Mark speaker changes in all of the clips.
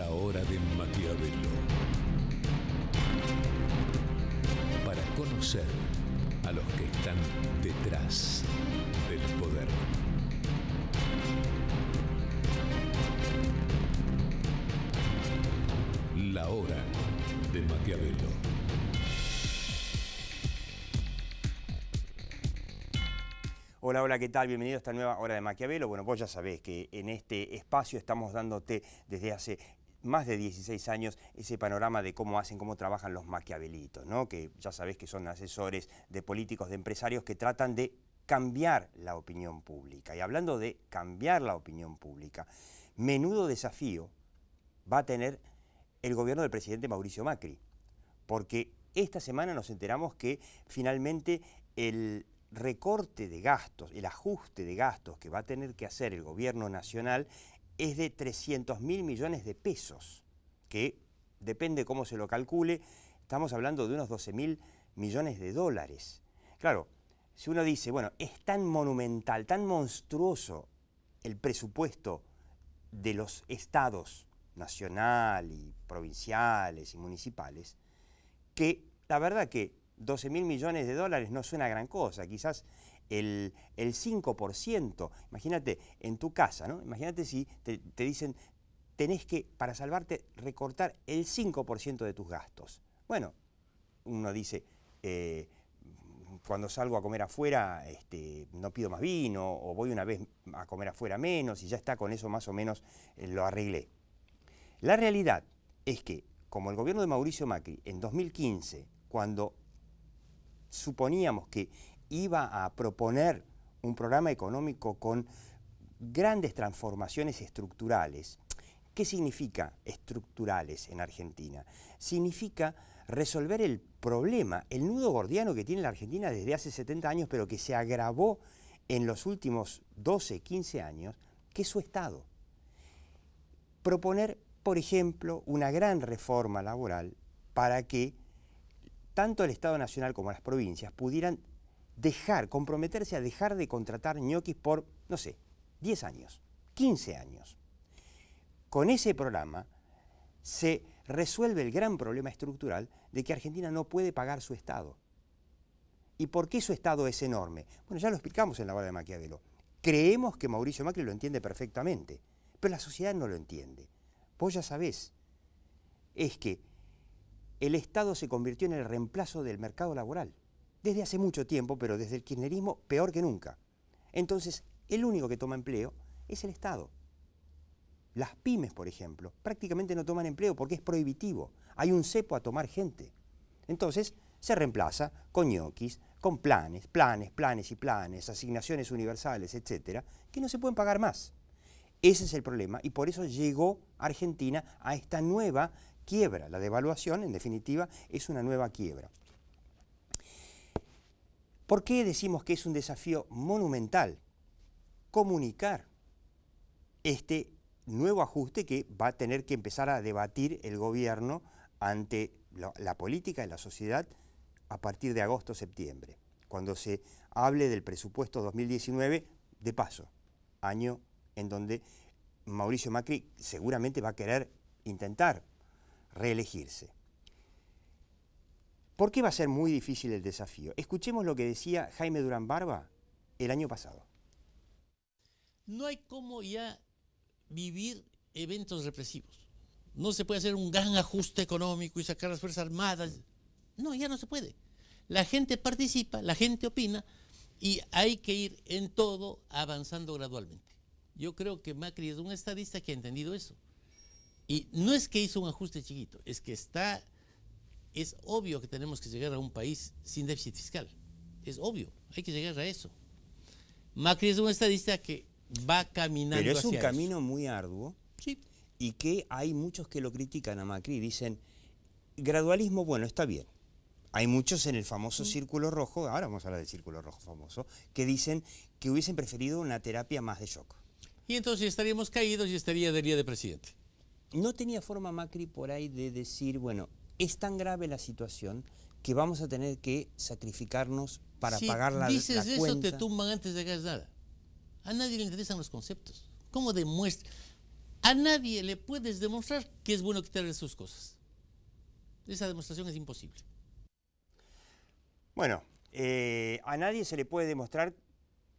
Speaker 1: La hora de Maquiavelo. Para conocer a los que están detrás del poder. La hora de Maquiavelo.
Speaker 2: Hola, hola, ¿qué tal? Bienvenido a esta nueva hora de Maquiavelo. Bueno, vos ya sabés que en este espacio estamos dándote desde hace más de 16 años ese panorama de cómo hacen, cómo trabajan los maquiavelitos, ¿no? Que ya sabés que son asesores de políticos, de empresarios que tratan de cambiar la opinión pública. Y hablando de cambiar la opinión pública, menudo desafío va a tener el gobierno del presidente Mauricio Macri, porque esta semana nos enteramos que finalmente el recorte de gastos, el ajuste de gastos que va a tener que hacer el gobierno nacional es de 300.000 millones de pesos, que depende cómo se lo calcule, estamos hablando de unos 12.000 millones de dólares. Claro, si uno dice, bueno, es tan monumental, tan monstruoso el presupuesto de los estados nacional y provinciales y municipales, que la verdad que 12.000 millones de dólares no suena gran cosa, quizás el 5%, imagínate en tu casa, ¿no? Imagínate si te dicen, tenés que, para salvarte, recortar el 5% de tus gastos. Bueno, uno dice, cuando salgo a comer afuera, no pido más vino, o voy una vez a comer afuera menos, y ya está, con eso más o menos lo arreglé. La realidad es que, como el gobierno de Mauricio Macri, en 2015, cuando suponíamos que iba a proponer un programa económico con grandes transformaciones estructurales. ¿Qué significa estructurales en Argentina? Significa resolver el problema, el nudo gordiano que tiene la Argentina desde hace 70 años, pero que se agravó en los últimos 12, 15 años, que es su Estado. Proponer, por ejemplo, una gran reforma laboral para que tanto el Estado Nacional como las provincias pudieran comprometerse a dejar de contratar ñoquis por, no sé, 10 años, 15 años. Con ese programa se resuelve el gran problema estructural de que Argentina no puede pagar su Estado. ¿Y por qué su Estado es enorme? Bueno, ya lo explicamos en la hora de Maquiavelo. Creemos que Mauricio Macri lo entiende perfectamente, pero la sociedad no lo entiende. Vos ya sabés, es que el Estado se convirtió en el reemplazo del mercado laboral. Desde hace mucho tiempo, pero desde el kirchnerismo peor que nunca. Entonces, el único que toma empleo es el Estado. Las pymes, por ejemplo, prácticamente no toman empleo porque es prohibitivo. Hay un cepo a tomar gente. Entonces, se reemplaza con ñoquis, con planes, asignaciones universales, etcétera, que no se pueden pagar más. Ese es el problema y por eso llegó Argentina a esta nueva quiebra. La devaluación, en definitiva, es una nueva quiebra. ¿Por qué decimos que es un desafío monumental comunicar este nuevo ajuste que va a tener que empezar a debatir el gobierno ante la política y la sociedad a partir de agosto-septiembre, cuando se hable del presupuesto 2019, de paso, año en donde Mauricio Macri seguramente va a querer intentar reelegirse? ¿Por qué va a ser muy difícil el desafío? Escuchemos lo que decía Jaime Durán Barba el año pasado.
Speaker 3: No hay cómo ya vivir eventos represivos. No se puede hacer un gran ajuste económico y sacar las Fuerzas Armadas. No, ya no se puede. La gente participa, la gente opina y hay que ir en todo avanzando gradualmente. Yo creo que Macri es un estadista que ha entendido eso. Y no es que hizo un ajuste chiquito, es que es obvio que tenemos que llegar a un país sin déficit fiscal. Es obvio, hay que llegar a eso. Macri es un estadista que va caminando hacia eso.
Speaker 2: Pero es un camino muy arduo.
Speaker 3: Sí.
Speaker 2: Y que hay muchos que lo critican a Macri y dicen, gradualismo, bueno, está bien. Hay muchos en el famoso círculo rojo, ahora vamos a hablar del círculo rojo famoso, que dicen que hubiesen preferido una terapia más de shock.
Speaker 3: Y entonces estaríamos caídos y estaría de día de presidente.
Speaker 2: ¿No tenía forma Macri por ahí de decir, bueno, es tan grave la situación que vamos a tener que sacrificarnos para pagar la cuenta?
Speaker 3: Si dices eso, te tumban antes de que hagas nada. A nadie le interesan los conceptos. ¿Cómo demuestra? A nadie le puedes demostrar que es bueno quitarle sus cosas. Esa demostración es imposible.
Speaker 2: Bueno, a nadie se le puede demostrar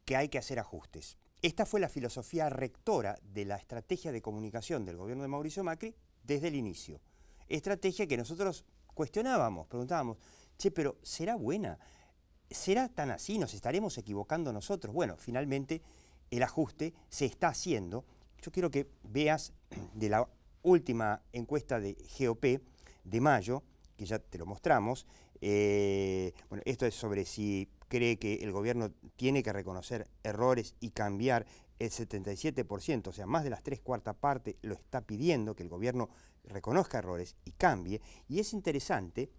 Speaker 2: que hay que hacer ajustes. Esta fue la filosofía rectora de la estrategia de comunicación del gobierno de Mauricio Macri desde el inicio. Estrategia que nosotros cuestionábamos, preguntábamos, che, pero ¿será buena? ¿Será tan así? ¿Nos estaremos equivocando nosotros? Bueno, finalmente el ajuste se está haciendo. Yo quiero que veas de la última encuesta de GOP de mayo, que ya te lo mostramos. Bueno, esto es sobre si cree que el gobierno tiene que reconocer errores y cambiar. El 77%, o sea, más de las 3/4 partes lo está pidiendo, que el gobierno reconozca errores y cambie. Y es interesante,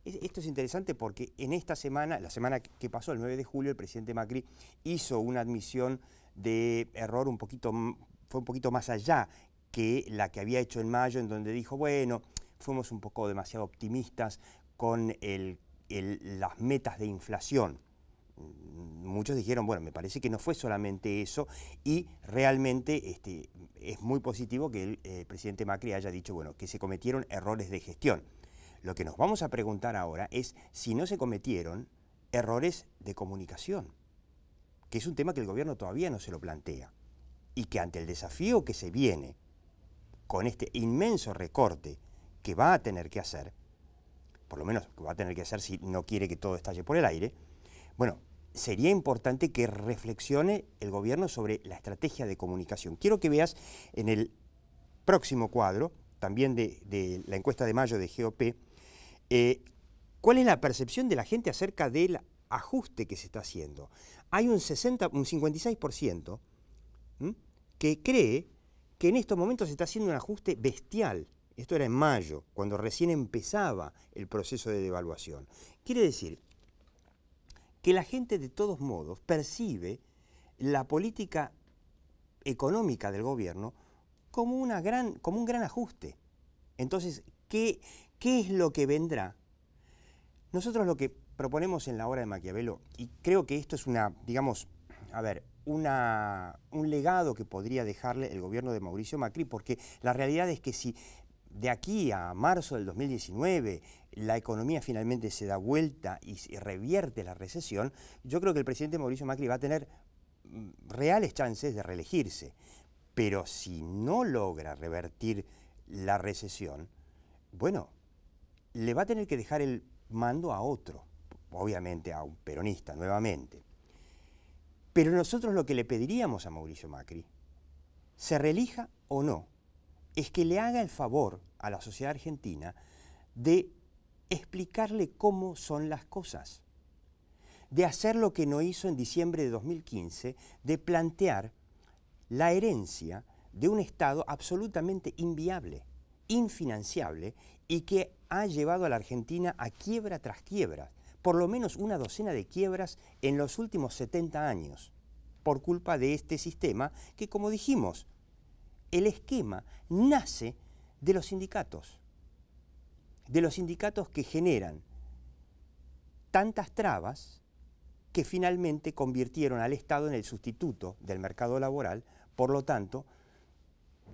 Speaker 2: esto es interesante porque en esta semana, la semana que pasó, el 9 de julio, el presidente Macri hizo una admisión de error fue un poquito más allá que la que había hecho en mayo, en donde dijo, bueno, fuimos un poco demasiado optimistas con las metas de inflación. Muchos dijeron, bueno, me parece que no fue solamente eso, y realmente es muy positivo que el presidente Macri haya dicho, bueno, que se cometieron errores de gestión. Lo que nos vamos a preguntar ahora es si no se cometieron errores de comunicación, que es un tema que el gobierno todavía no se lo plantea, y que ante el desafío que se viene con este inmenso recorte que va a tener que hacer, por lo menos que va a tener que hacer si no quiere que todo estalle por el aire, bueno, sería importante que reflexione el gobierno sobre la estrategia de comunicación. Quiero que veas en el próximo cuadro, también de la encuesta de mayo de GOP, cuál es la percepción de la gente acerca del ajuste que se está haciendo. Hay un 56% que cree que en estos momentos se está haciendo un ajuste bestial. Esto era en mayo, cuando recién empezaba el proceso de devaluación. Quiere decir que la gente de todos modos percibe la política económica del gobierno como un gran ajuste. Entonces, ¿qué es lo que vendrá? Nosotros lo que proponemos en la obra de Maquiavelo, y creo que esto es un legado que podría dejarle el gobierno de Mauricio Macri, porque la realidad es que si de aquí a marzo del 2019 la economía finalmente se da vuelta y revierte la recesión, yo creo que el presidente Mauricio Macri va a tener reales chances de reelegirse. Pero si no logra revertir la recesión, bueno, le va a tener que dejar el mando a otro, obviamente a un peronista nuevamente. Pero nosotros lo que le pediríamos a Mauricio Macri, se reelija o no, es que le haga el favor a la sociedad argentina de explicarle cómo son las cosas, de hacer lo que no hizo en diciembre de 2015, de plantear la herencia de un Estado absolutamente inviable, infinanciable, y que ha llevado a la Argentina a quiebra tras quiebra, por lo menos una docena de quiebras en los últimos 70 años, por culpa de este sistema que, como dijimos, el esquema nace de los sindicatos que generan tantas trabas que finalmente convirtieron al Estado en el sustituto del mercado laboral. Por lo tanto,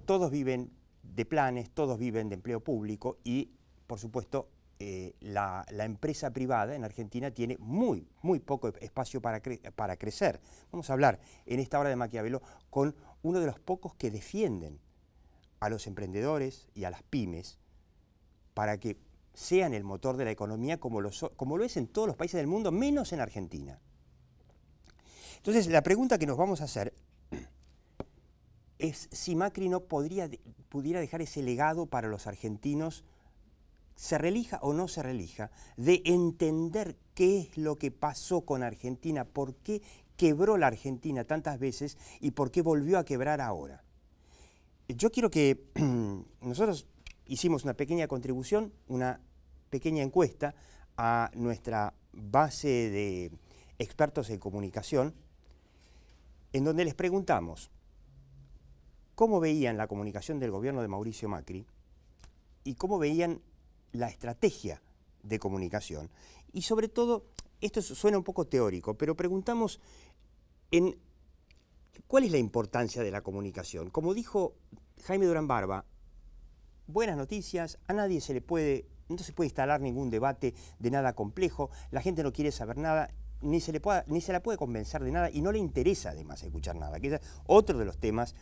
Speaker 2: todos viven de planes, todos viven de empleo público y, por supuesto, la empresa privada en Argentina tiene muy poco espacio para crecer. Vamos a hablar en esta hora de Maquiavelo con uno de los pocos que defienden a los emprendedores y a las pymes para que sean el motor de la economía como lo es en todos los países del mundo, menos en Argentina. Entonces, la pregunta que nos vamos a hacer es si Macri no pudiera dejar ese legado para los argentinos, se reelija o no se reelija, de entender qué es lo que pasó con Argentina, por qué quebró la Argentina tantas veces y por qué volvió a quebrar ahora. Yo quiero que nosotros hicimos una pequeña contribución, una pequeña encuesta a nuestra base de expertos en comunicación, en donde les preguntamos cómo veían la comunicación del gobierno de Mauricio Macri y cómo veían la estrategia de comunicación. Y sobre todo, esto suena un poco teórico, pero preguntamos ¿cuál es la importancia de la comunicación? Como dijo Jaime Durán Barba, buenas noticias, a nadie no se puede instalar ningún debate de nada complejo, la gente no quiere saber nada, ni se la puede convencer de nada y no le interesa además escuchar nada, que es otro de los temas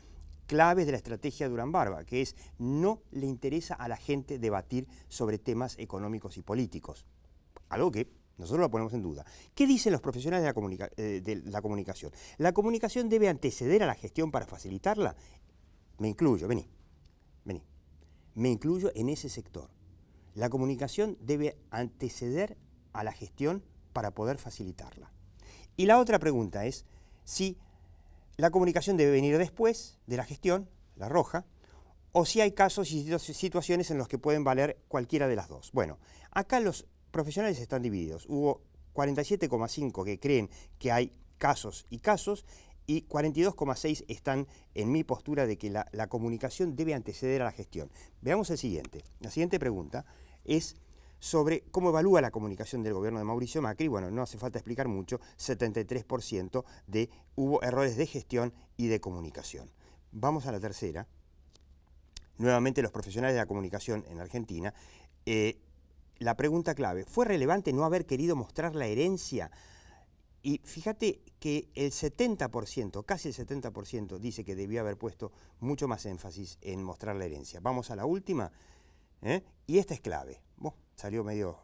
Speaker 2: claves de la estrategia de Durán Barba, que es no le interesa a la gente debatir sobre temas económicos y políticos, algo que nosotros lo ponemos en duda. ¿Qué dicen los profesionales de la comunicación? ¿La comunicación debe anteceder a la gestión para facilitarla? Me incluyo, vení. Me incluyo en ese sector. La comunicación debe anteceder a la gestión para poder facilitarla. Y la otra pregunta es si la comunicación debe venir después de la gestión, la roja, o si hay casos y situaciones en los que pueden valer cualquiera de las dos. Bueno, acá los profesionales están divididos. Hubo 47,5 que creen que hay casos y 42,6 están en mi postura de que la comunicación debe anteceder a la gestión. Veamos el siguiente. La siguiente pregunta es sobre cómo evalúa la comunicación del gobierno de Mauricio Macri. Bueno, no hace falta explicar mucho, 73% hubo errores de gestión y de comunicación. Vamos a la tercera. Nuevamente los profesionales de la comunicación en Argentina. La pregunta clave, ¿fue relevante no haber querido mostrar la herencia? Y fíjate que el 70%, casi el 70%, dice que debió haber puesto mucho más énfasis en mostrar la herencia. Vamos a la última, y esta es clave. Salió medio...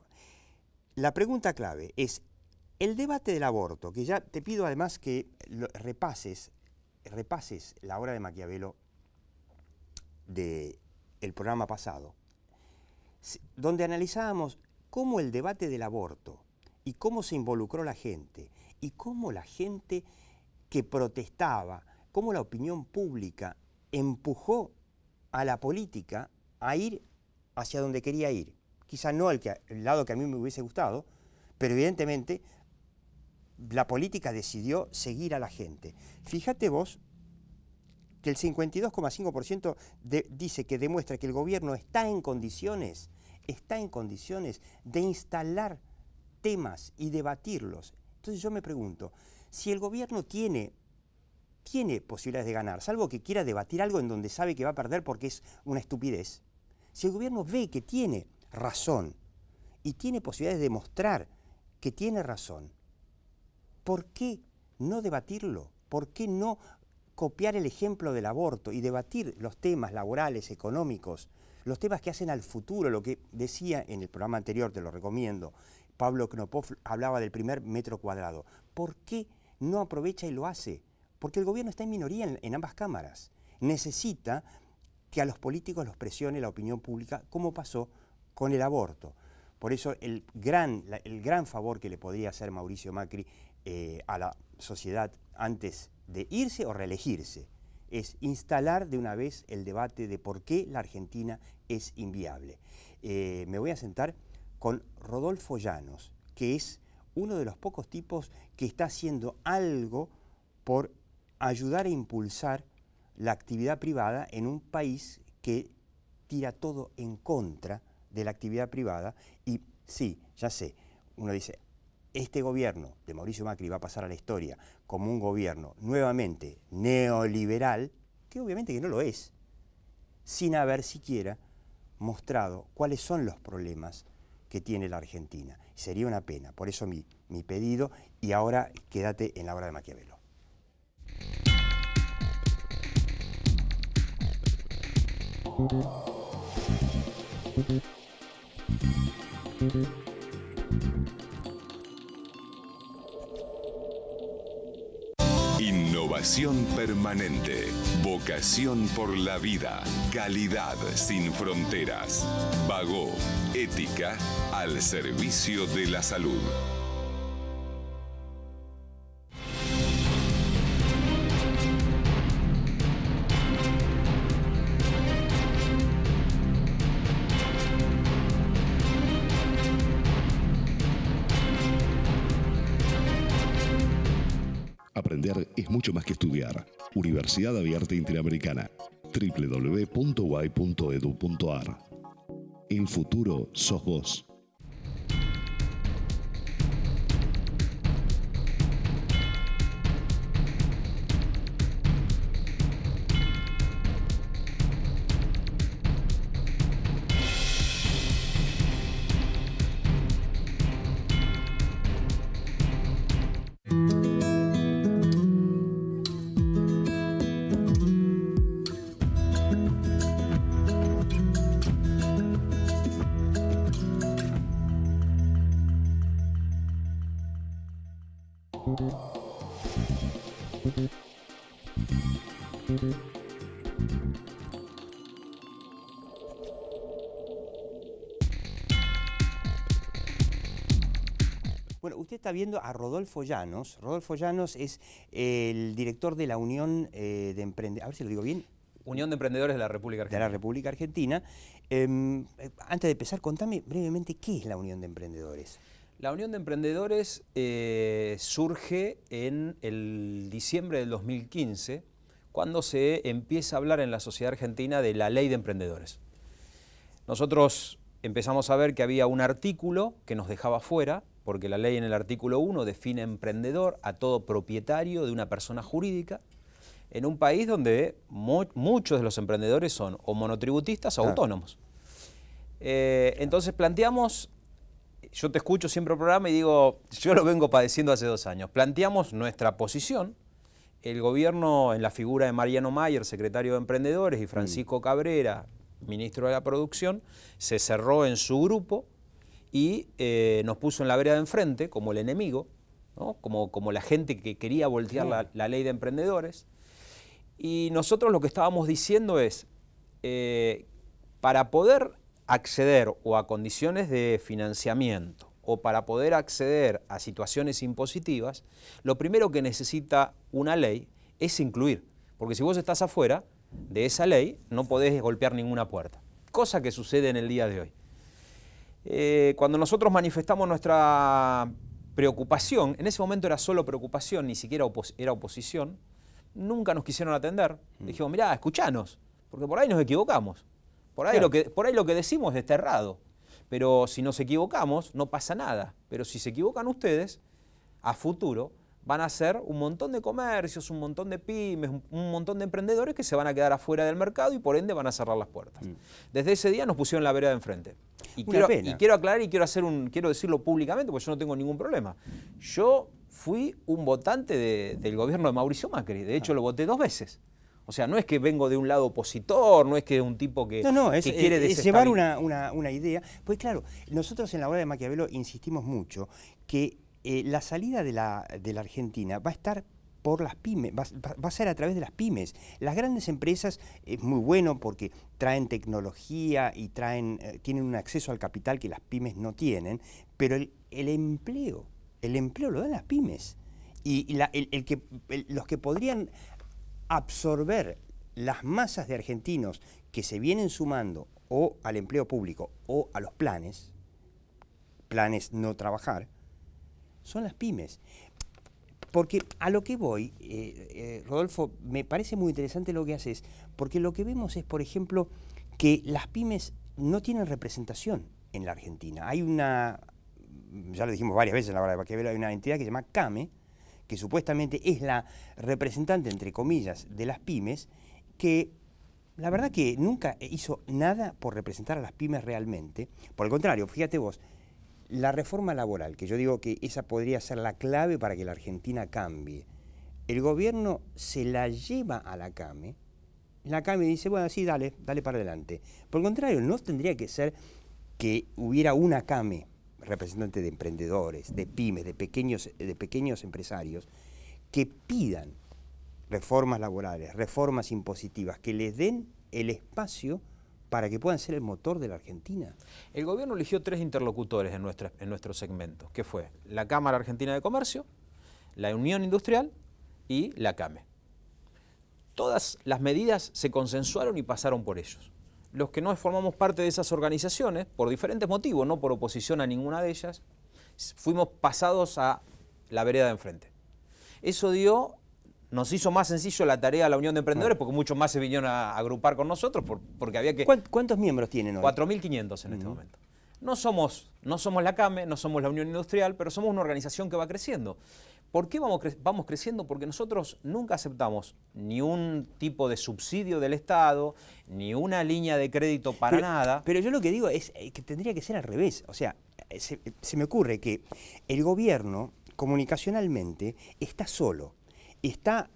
Speaker 2: La pregunta clave es, el debate del aborto, que ya te pido además que repases la hora de Maquiavelo del programa pasado, donde analizábamos cómo el debate del aborto y cómo se involucró la gente, y cómo la gente que protestaba, cómo la opinión pública empujó a la política a ir hacia donde quería ir. Quizá no el lado que a mí me hubiese gustado, pero evidentemente la política decidió seguir a la gente. Fíjate vos que el 52,5% dice que demuestra que el gobierno está en condiciones de instalar temas y debatirlos. Entonces yo me pregunto, si el gobierno tiene posibilidades de ganar, salvo que quiera debatir algo en donde sabe que va a perder porque es una estupidez, si el gobierno ve que tiene razón y tiene posibilidades de demostrar que tiene razón, ¿por qué no debatirlo? ¿Por qué no copiar el ejemplo del aborto y debatir los temas laborales, económicos, los temas que hacen al futuro? Lo que decía en el programa anterior, te lo recomiendo, Pablo Knopov hablaba del primer metro cuadrado. ¿Por qué no aprovecha y lo hace? Porque el gobierno está en minoría en ambas cámaras. Necesita que a los políticos los presione la opinión pública, como pasó con el aborto. Por eso el gran favor que le podría hacer Mauricio Macri a la sociedad antes de irse o reelegirse es instalar de una vez el debate de por qué la Argentina es inviable. Me voy a sentar con Rodolfo Llanos, que es uno de los pocos tipos que está haciendo algo por ayudar a impulsar la actividad privada en un país que tira todo en contra de la actividad privada. Y sí, ya sé, uno dice, este gobierno de Mauricio Macri va a pasar a la historia como un gobierno nuevamente neoliberal, que obviamente que no lo es, sin haber siquiera mostrado cuáles son los problemas que tiene la Argentina. Sería una pena, por eso mi pedido, y ahora quédate en la hora de Maquiavelo.
Speaker 1: Innovación permanente, vocación por la vida, calidad sin fronteras. Bagó, ética al servicio de la salud.
Speaker 4: Aprender es mucho más que estudiar. Universidad Abierta Interamericana. www.uay.edu.ar. El futuro sos vos.
Speaker 2: Bueno, usted está viendo a Rodolfo Llanos. Rodolfo Llanos es el director de la Unión de Emprendedores, a ver si lo digo bien.
Speaker 5: Unión de Emprendedores de la República Argentina.
Speaker 2: De la República Argentina. Antes de empezar, contame brevemente qué es la Unión de Emprendedores.
Speaker 5: La Unión de Emprendedores surge en el diciembre del 2015, cuando se empieza a hablar en la sociedad argentina de la Ley de Emprendedores. Nosotros empezamos a ver que había un artículo que nos dejaba fuera, porque la ley en el artículo 1 define emprendedor a todo propietario de una persona jurídica, en un país donde muchos de los emprendedores son o monotributistas o autónomos. Entonces planteamos, yo te escucho siempre el programa y digo, yo lo vengo padeciendo hace 2 años, planteamos nuestra posición, el gobierno en la figura de Mariano Mayer, secretario de Emprendedores, y Francisco Cabrera, ministro de la Producción, se cerró en su grupo y nos puso en la vereda de enfrente como el enemigo, ¿no? como la gente que quería voltear la ley de emprendedores. Y nosotros lo que estábamos diciendo es, para poder acceder o a condiciones de financiamiento o para poder acceder a situaciones impositivas, lo primero que necesita una ley es incluir, porque si vos estás afuera de esa ley no podés golpear ninguna puerta, cosa que sucede en el día de hoy. Cuando nosotros manifestamos nuestra preocupación, en ese momento era solo preocupación, ni siquiera era oposición, nunca nos quisieron atender. Dijimos, mirá, escuchanos, porque por ahí nos equivocamos. Por ahí, lo que decimos está errado. Pero si nos equivocamos, no pasa nada. Pero si se equivocan ustedes, a futuro van a ser un montón de comercios, un montón de pymes, un montón de emprendedores que se van a quedar afuera del mercado y por ende van a cerrar las puertas. Desde ese día nos pusieron la vereda de enfrente. Y quiero aclarar y quiero decirlo públicamente porque yo no tengo ningún problema. Yo fui un votante del gobierno de Mauricio Macri, de hecho lo voté 2 veces. O sea, no es que vengo de un lado opositor, no es que es un tipo que, que quiere desestabilizar.
Speaker 2: Es llevar una idea. Pues claro, nosotros en la obra de Maquiavelo insistimos mucho que la salida de la Argentina va a estar por las pymes, va a ser a través de las pymes. Las grandes empresas es muy bueno porque traen tecnología y tienen un acceso al capital que las pymes no tienen, pero el empleo lo dan las pymes. Y los que podrían absorber las masas de argentinos que se vienen sumando o al empleo público o a los planes no trabajar, son las pymes. Porque a lo que voy, Rodolfo, me parece muy interesante lo que haces, porque lo que vemos es, por ejemplo, que las pymes no tienen representación en la Argentina. Hay ya lo dijimos varias veces en la obra de Maquiavelo, hay una entidad que se llama CAME, que supuestamente es la representante, entre comillas, de las pymes, que la verdad que nunca hizo nada por representar a las pymes realmente. Por el contrario, fíjate vos, la reforma laboral, que yo digo que esa podría ser la clave para que la Argentina cambie, el gobierno se la lleva a la CAME dice, bueno, sí, dale para adelante. Por el contrario, no tendría que ser que hubiera una CAME, representante de emprendedores, de pymes, de pequeños empresarios, que pidan reformas laborales, reformas impositivas, que les den el espacio para que puedan ser el motor de la Argentina.
Speaker 5: El gobierno eligió 3 interlocutores en nuestro segmento, que fue la Cámara Argentina de Comercio, la Unión Industrial y la CAME. Todas las medidas se consensuaron y pasaron por ellos. Los que no formamos parte de esas organizaciones, por diferentes motivos, no por oposición a ninguna de ellas, fuimos pasados a la vereda de enfrente. Eso nos hizo más sencillo la tarea de la Unión de Emprendedores, porque muchos más se vinieron a agrupar con nosotros, porque había que...
Speaker 2: ¿Cuántos miembros tienen hoy?
Speaker 5: 4.500 en este momento. No somos la CAME, no somos la Unión Industrial, pero somos una organización que va creciendo. ¿Por qué vamos creciendo? Porque nosotros nunca aceptamos ni un tipo de subsidio del Estado, ni una línea de crédito para nada.
Speaker 2: Pero yo lo que digo es que tendría que ser al revés. O sea, se me ocurre que el gobierno comunicacionalmente está solo. Está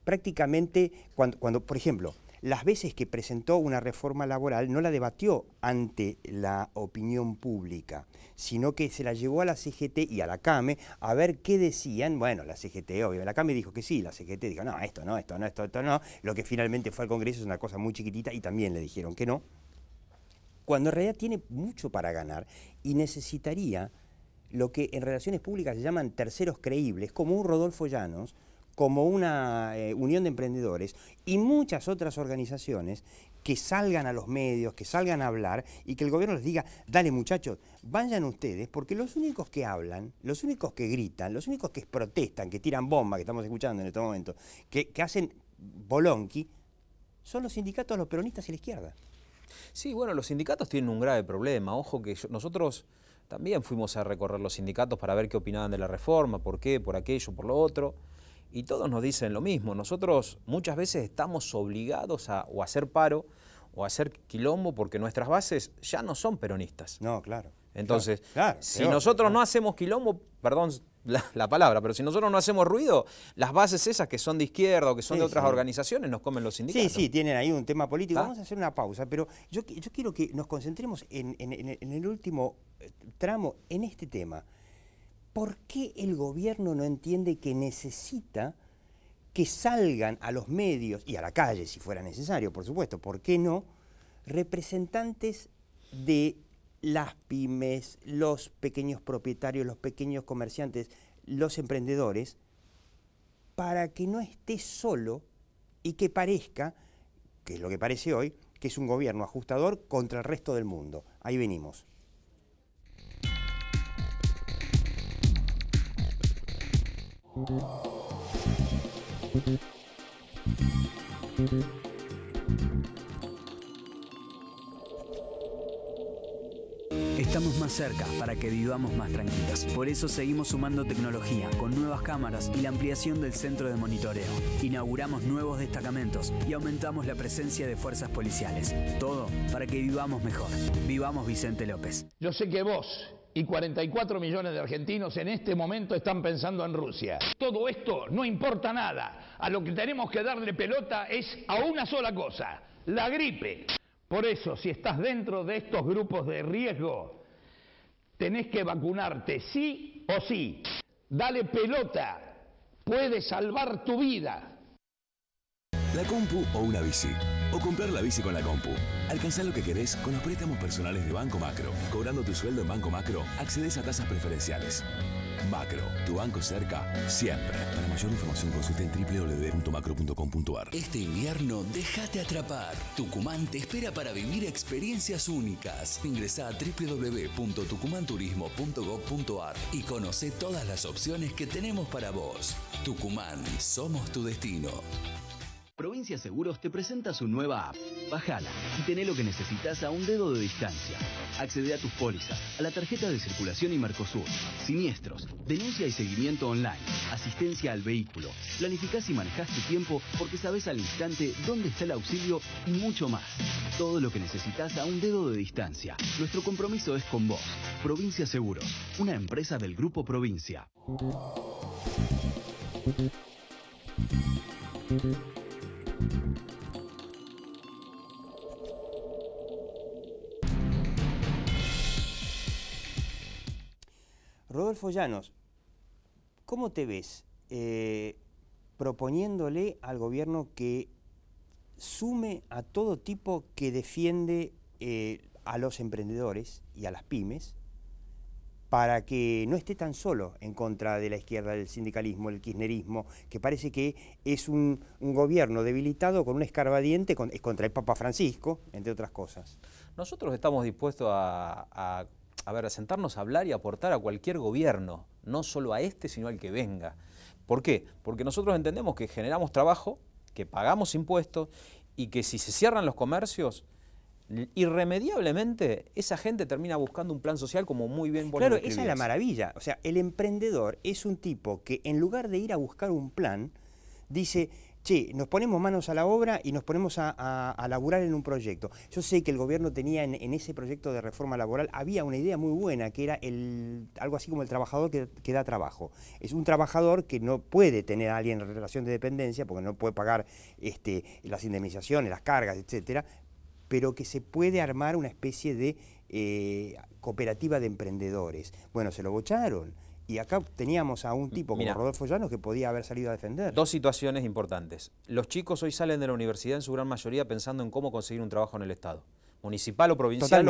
Speaker 2: prácticamente, cuando, por ejemplo, las veces que presentó una reforma laboral no la debatió ante la opinión pública, sino que se la llevó a la CGT y a la CAME a ver qué decían. Bueno, la CGT, obvio, la CAME dijo que sí, la CGT dijo, no, esto no. Lo que finalmente fue al Congreso es una cosa muy chiquitita y también le dijeron que no. Cuando en realidad tiene mucho para ganar y necesitaría lo que en relaciones públicas se llaman terceros creíbles, como un Rodolfo Llanos, como una Unión de Emprendedores y muchas otras organizaciones que salgan a los medios, que salgan a hablar y que el gobierno les diga, dale muchachos, vayan ustedes, porque los únicos que hablan, los únicos que gritan, los únicos que protestan, que tiran bomba, que estamos escuchando en este momento, que hacen bolonqui, son los sindicatos, los peronistas y la izquierda.
Speaker 5: Sí, bueno, los sindicatos tienen un grave problema. Ojo que nosotros también fuimos a recorrer los sindicatos para ver qué opinaban de la reforma, por qué, por aquello, por lo otro. Y todos nos dicen lo mismo. Nosotros muchas veces estamos obligados a o a hacer paro o a hacer quilombo porque nuestras bases ya no son peronistas.
Speaker 2: No, claro.
Speaker 5: Entonces,
Speaker 2: claro,
Speaker 5: si
Speaker 2: peor,
Speaker 5: nosotros no hacemos quilombo, perdón la palabra, pero si nosotros no hacemos ruido, las bases esas que son de izquierda o que son de otras organizaciones nos comen los sindicatos.
Speaker 2: Sí, tienen ahí un tema político. Vamos a hacer una pausa, pero yo quiero que nos concentremos en el último tramo, en este tema. ¿Por qué el gobierno no entiende que necesita que salgan a los medios y a la calle, si fuera necesario, por supuesto, ¿por qué no?, representantes de las pymes, los pequeños propietarios, los pequeños comerciantes, los emprendedores, para que no esté solo y que parezca, que es lo que parece hoy, que es un gobierno ajustador contra el resto del mundo. Ahí venimos.
Speaker 6: Estamos más cerca para que vivamos más tranquilos. Por eso seguimos sumando tecnología con nuevas cámaras y la ampliación del centro de monitoreo. Inauguramos nuevos destacamentos y aumentamos la presencia de fuerzas policiales. Todo para que vivamos mejor. Vivamos Vicente López.
Speaker 7: Yo sé que vos y 44 millones de argentinos en este momento están pensando en Rusia. Todo esto no importa nada. A lo que tenemos que darle pelota es a una sola cosa: la gripe. Por eso, si estás dentro de estos grupos de riesgo, tenés que vacunarte sí o sí. Dale pelota, puede salvar tu vida.
Speaker 8: La compu o una bici. O comprar la bici con la compu. Alcanzar lo que querés con los préstamos personales de Banco Macro. Cobrando tu sueldo en Banco Macro, accedes a tasas preferenciales. Macro, tu banco cerca, siempre. Para mayor información consulta en www.macro.com.ar.
Speaker 9: Este invierno, déjate atrapar. Tucumán te espera para vivir experiencias únicas. Ingresá a www.tucumanturismo.gov.ar y conoce todas las opciones que tenemos para vos. Tucumán, somos tu destino.
Speaker 10: Provincia Seguros te presenta su nueva app. Bájala y tené lo que necesitas a un dedo de distancia. Accede a tus pólizas, a la tarjeta de circulación y Mercosur, siniestros, denuncia y seguimiento online, asistencia al vehículo. Planificás y manejás tu tiempo porque sabés al instante dónde está el auxilio y mucho más. Todo lo que necesitas a un dedo de distancia. Nuestro compromiso es con vos. Provincia Seguros, una empresa del Grupo Provincia.
Speaker 2: Rodolfo Llanos, ¿cómo te ves proponiéndole al gobierno que sume a todo tipo que defiende a los emprendedores y a las pymes para que no esté tan solo en contra de la izquierda, del sindicalismo, el kirchnerismo, que parece que es un gobierno debilitado con un escarbadiente contra el Papa Francisco, entre otras cosas?
Speaker 5: Nosotros estamos dispuestos a sentarnos a hablar y aportar a cualquier gobierno, no solo a este, sino al que venga. ¿Por qué? Porque nosotros entendemos que generamos trabajo, que pagamos impuestos y que si se cierran los comercios, irremediablemente esa gente termina buscando un plan social, como muy bien vos lo describías.
Speaker 2: Claro, esa es la maravilla. O sea, el emprendedor es un tipo que en lugar de ir a buscar un plan, dice: che, nos ponemos manos a la obra y nos ponemos a laburar en un proyecto. Yo sé que el gobierno tenía en ese proyecto de reforma laboral, había una idea muy buena, que era algo así como el trabajador que da trabajo. Es un trabajador que no puede tener a alguien en relación de dependencia, porque no puede pagar las indemnizaciones, las cargas, etcétera, pero que se puede armar una especie de cooperativa de emprendedores. Bueno, se lo bocharon. Y acá teníamos a un tipo como Rodolfo Llanos que podía haber salido a defender.
Speaker 5: Dos situaciones importantes. Los chicos hoy salen de la universidad en su gran mayoría pensando en cómo conseguir un trabajo en el Estado, municipal o provincial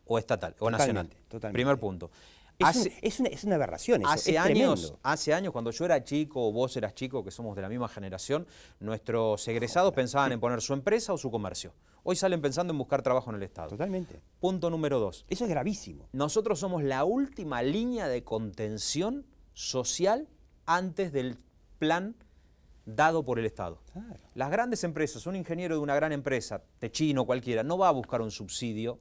Speaker 5: o estatal o nacional.
Speaker 2: Totalmente.
Speaker 5: Primer punto.
Speaker 2: Es una aberración eso, es tremendo.
Speaker 5: Hace años, cuando yo era chico o vos eras chico, que somos de la misma generación, nuestros egresados pensaban en poner su empresa o su comercio. Hoy salen pensando en buscar trabajo en el Estado.
Speaker 2: Totalmente.
Speaker 5: Punto número 2.
Speaker 2: Eso es gravísimo.
Speaker 5: Nosotros somos la última línea de contención social antes del plan dado por el Estado. Claro. Las grandes empresas, un ingeniero de una gran empresa, Techino cualquiera, no va a buscar un subsidio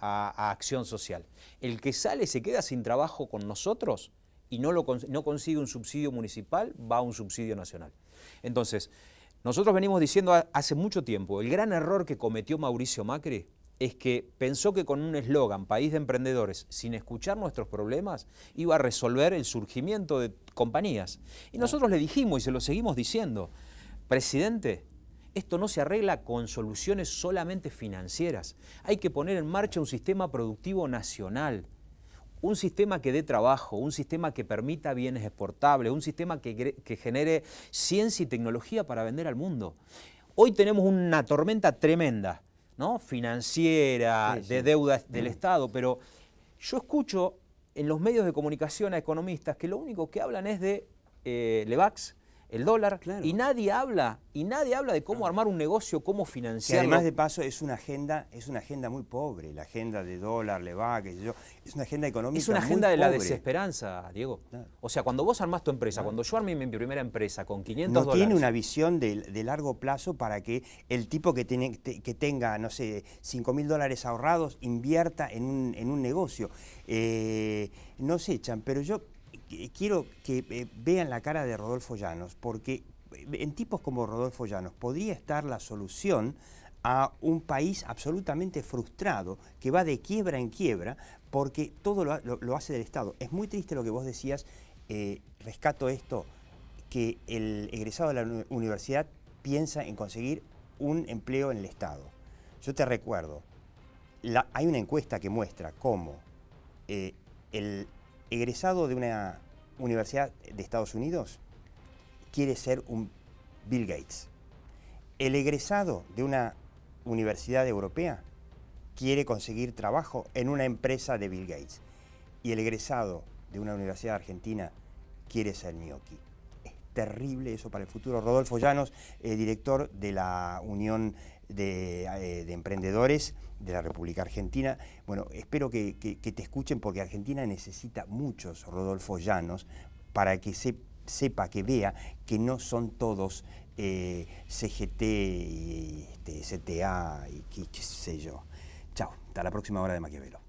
Speaker 5: a acción social. El que sale se queda sin trabajo con nosotros y no consigue un subsidio municipal, va a un subsidio nacional. Entonces, nosotros venimos diciendo hace mucho tiempo, el gran error que cometió Mauricio Macri es que pensó que con un eslogan, País de Emprendedores, sin escuchar nuestros problemas, iba a resolver el surgimiento de compañías. Y nosotros le dijimos y se lo seguimos diciendo, presidente, esto no se arregla con soluciones solamente financieras. Hay que poner en marcha un sistema productivo nacional, un sistema que dé trabajo, un sistema que permita bienes exportables, un sistema que genere ciencia y tecnología para vender al mundo. Hoy tenemos una tormenta tremenda, ¿no? Financiera, de deuda del Estado, pero yo escucho en los medios de comunicación a economistas que lo único que hablan es de Levax, el dólar, y nadie habla de cómo armar un negocio, cómo financiarlo.
Speaker 2: Que además de paso es una agenda muy pobre, la agenda de dólar, Levax, es una agenda económica.
Speaker 5: Es una agenda de la
Speaker 2: pobre.
Speaker 5: Desesperanza, Diego. Claro. O sea, cuando vos armás tu empresa, cuando yo armé mi primera empresa con 500
Speaker 2: no
Speaker 5: dólares.
Speaker 2: Tiene una visión de largo plazo para que el tipo que tenga, no sé, $5.000 ahorrados invierta en un negocio. No se echan, pero yo quiero que vean la cara de Rodolfo Llanos, porque en tipos como Rodolfo Llanos podría estar la solución a un país absolutamente frustrado, que va de quiebra en quiebra, porque todo lo hace del Estado. Es muy triste lo que vos decías, rescato esto, que el egresado de la universidad piensa en conseguir un empleo en el Estado. Yo te recuerdo, hay una encuesta que muestra cómo el egresado de una universidad de Estados Unidos quiere ser un Bill Gates. El egresado de una universidad europea quiere conseguir trabajo en una empresa de Bill Gates. Y el egresado de una universidad argentina quiere ser ñoqui. Es terrible eso para el futuro. Rodolfo Llanos, director de la Unión de Emprendedores de la República Argentina. Bueno, espero que te escuchen, porque Argentina necesita muchos Rodolfo Llanos para que sepa, que vea que no son todos CGT, y CTA y qué sé yo. Chao, hasta la próxima hora de Maquiavelo.